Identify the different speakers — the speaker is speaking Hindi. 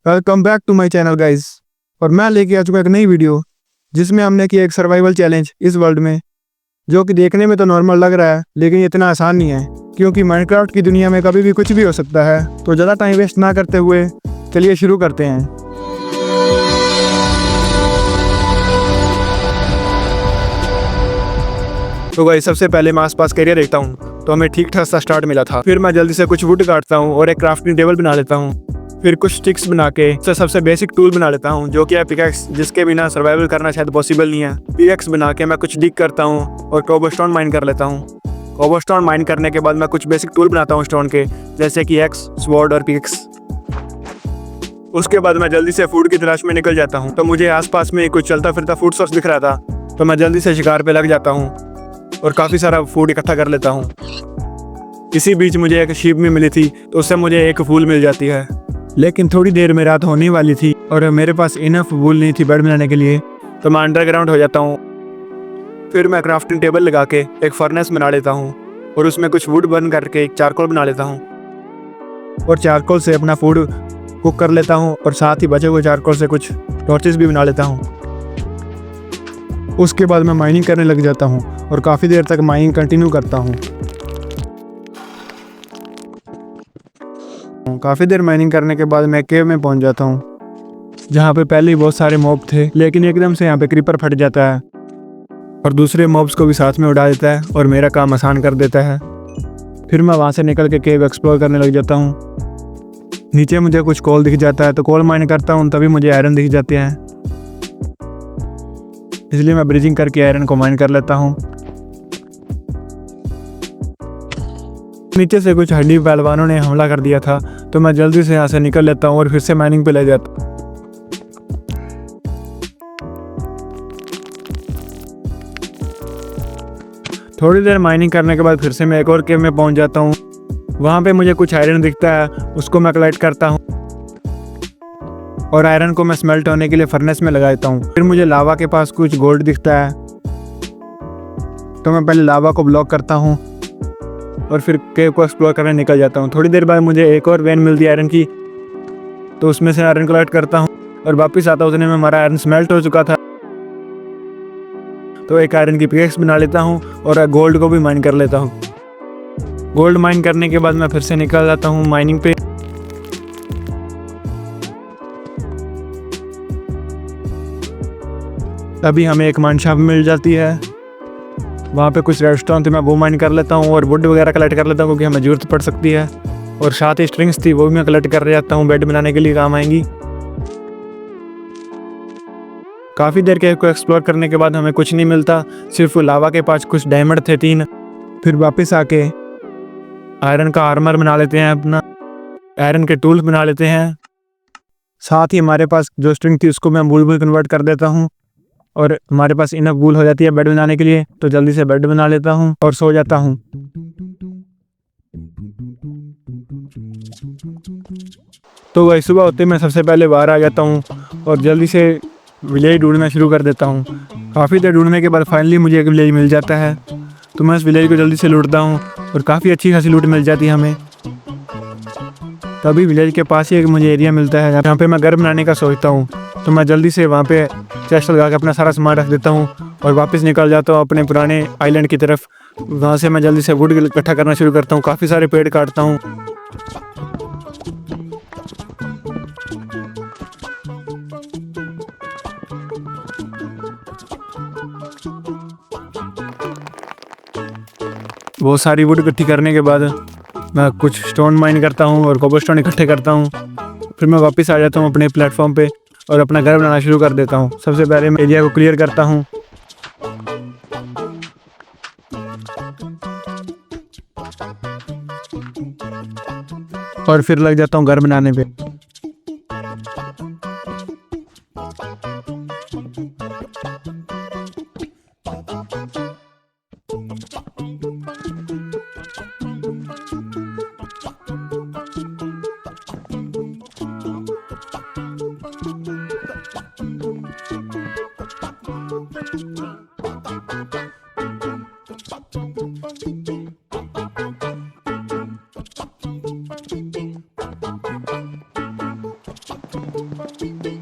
Speaker 1: Welcome back to my channel guys. और मैं लेके आ चुका एक नई वीडियो जिसमें हमने किया एक सर्वाइवल चैलेंज इस वर्ल्ड में, जो कि देखने में तो नॉर्मल लग रहा है लेकिन इतना आसान नहीं है, क्योंकि माइनक्राफ्ट की दुनिया में कभी भी कुछ भी हो सकता है। तो ज़्यादा टाइम वेस्ट ना करते हुए चलिए शुरू करते हैं। तो गाइस सबसे पहले मैं आसपास का एरिया देखता हूँ, तो हमें ठीक ठाक सा स्टार्ट मिला था। फिर मैं जल्दी से कुछ वुड काटता हूँ और एक क्राफ्टिंग टेबल बना लेता हूँ। फिर कुछ स्टिक्स बना के सबसे बेसिक टूल बना लेता हूँ, जो कि है पिकैक्स, जिसके बिना सर्वाइवल करना शायद पॉसिबल नहीं है। पिकैक्स बना के मैं कुछ डिग करता हूँ और कोबलस्टोन माइन कर लेता हूँ। कोबलस्टोन माइन करने के बाद मैं कुछ बेसिक टूल बनाता हूँ स्टोन के, जैसे कि एक्स, स्वॉर्ड और पिकैक्स। उसके बाद मैं जल्दी से फूड की तलाश में निकल जाता हूँ। तो मुझे आसपास में कुछ चलता फिरता फूड सोर्स दिख रहा था, तो मैं जल्दी से शिकार पे लग जाता हूँ और काफ़ी सारा फूड इकट्ठा कर लेता हूँ। इसी बीच मुझे एक शीप भी मिली थी, तो उससे मुझे एक फूल मिल जाती है। लेकिन थोड़ी देर में रात होने वाली थी और मेरे पास इनफ वूल नहीं थी बेड बनाने के लिए, तो मैं अंडरग्राउंड हो जाता हूँ। फिर मैं क्राफ्टिंग टेबल लगा के एक फर्नेस बना लेता हूँ और उसमें कुछ वुड बर्न करके एक चारकोल बना लेता हूँ और चारकोल से अपना फूड कुक कर लेता हूँ और साथ ही बचे हुए चारकोल से कुछ टॉर्चेस भी बना लेता हूँ। उसके बाद मैं माइनिंग करने लग जाता हूँ और काफ़ी देर तक माइनिंग कंटिन्यू करता हूँ। काफ़ी देर माइनिंग करने के बाद मैं केव में पहुँच जाता हूँ, जहाँ पे पहले ही बहुत सारे मॉब थे, लेकिन एकदम से यहाँ पे क्रीपर फट जाता है और दूसरे मॉब्स को भी साथ में उड़ा देता है और मेरा काम आसान कर देता है। फिर मैं वहाँ से निकल के केव एक्सप्लोर करने लग जाता हूँ। नीचे मुझे कुछ कोल दिख जाता है, तो कोल माइन करता हूँ, तभी मुझे आयरन दिख जाते हैं, इसलिए मैं ब्रिजिंग करके आयरन को माइन कर लेता हूँ। नीचे से कुछ हड्डी पहलवानों ने हमला कर दिया था, तो मैं जल्दी से यहाँ से निकल लेता हूँ और फिर से माइनिंग पे ले जाता हूँ। थोड़ी देर माइनिंग करने के बाद फिर से मैं एक और केव में पहुँच जाता हूँ। वहाँ पे मुझे कुछ आयरन दिखता है, उसको मैं कलेक्ट करता हूँ और आयरन को मैं स्मेल्ट होने के लिए फर्नेस में लगा देता हूँ। फिर मुझे लावा के पास कुछ गोल्ड दिखता है, तो मैं पहले लावा को ब्लॉक करता हूँ और फिर केव को एक्सप्लोर करने निकल जाता हूँ। थोड़ी देर बाद मुझे एक और वेन मिलती है आयरन की, तो उसमें से आयरन कलेक्ट करता हूँ और वापस आता हूँ। उतने में हमारा आयरन स्मेल्ट हो चुका था, तो एक आयरन की पिकैक्स बना लेता हूँ और गोल्ड को भी माइन कर लेता हूँ। गोल्ड माइन करने के बाद मैं फिर से निकल जाता हूँ माइनिंग पे। तभी हमें एक माइन शॉप मिल जाती है, वहाँ पे कुछ रेडस्टोन थी, मैं वो माइन कर लेता हूँ और वुड वगैरह कलेक्ट कर लेता हूँ, क्योंकि हमें ज़रूरत पड़ सकती है। और साथ ही स्ट्रिंग्स थी, वो भी मैं कलेक्ट कर जाता हूँ, बेड बनाने के लिए काम आएंगी। काफ़ी देर के को एक्सप्लोर करने के बाद हमें कुछ नहीं मिलता, सिर्फ लावा के पास कुछ डायमंड थे 3। फिर वापस आके आयरन का आर्मर बना लेते हैं, अपना आयरन के टूल्स बना लेते हैं। साथ ही हमारे पास जो स्ट्रिंग थी उसको मैं वूल में कन्वर्ट कर देता हूँ और हमारे पास इनफ वूल हो जाती है बेड बनाने के लिए। तो जल्दी से बेड बना लेता हूँ और सो जाता हूँ। तो वही सुबह होते मैं सबसे पहले बाहर आ जाता हूँ और जल्दी से विलेज ढूंढना शुरू कर देता हूँ। काफ़ी देर ढूंढने के बाद फाइनली मुझे एक विलेज मिल जाता है, तो मैं उस विलेज को जल्दी से लूटता हूँ और काफ़ी अच्छी खासी लूट मिल जाती है हमें। तभी विलेज के पास ही एक मुझे एरिया मिलता है जहाँ पे मैं घर बनाने का सोचता हूँ, तो मैं जल्दी से वहाँ पे चेस्ट लगा के अपना सारा सामान रख देता हूँ और वापस निकल जाता हूँ अपने पुराने आइलैंड की तरफ। वहाँ से मैं जल्दी से वुड इकट्ठा करना शुरू करता हूँ, काफ़ी सारे पेड़ काटता हूँ। बहुत सारी वुड इकट्ठी करने के बाद मैं कुछ स्टोन माइन करता हूँ और कोबलस्टोन इकट्ठे करता हूँ। फिर मैं वापस आ जाता हूँ अपने प्लेटफॉर्म पे और अपना घर बनाना शुरू कर देता हूँ। सबसे पहले मैं एरिया को क्लियर करता हूँ और फिर लग जाता हूँ घर बनाने पे।
Speaker 2: है।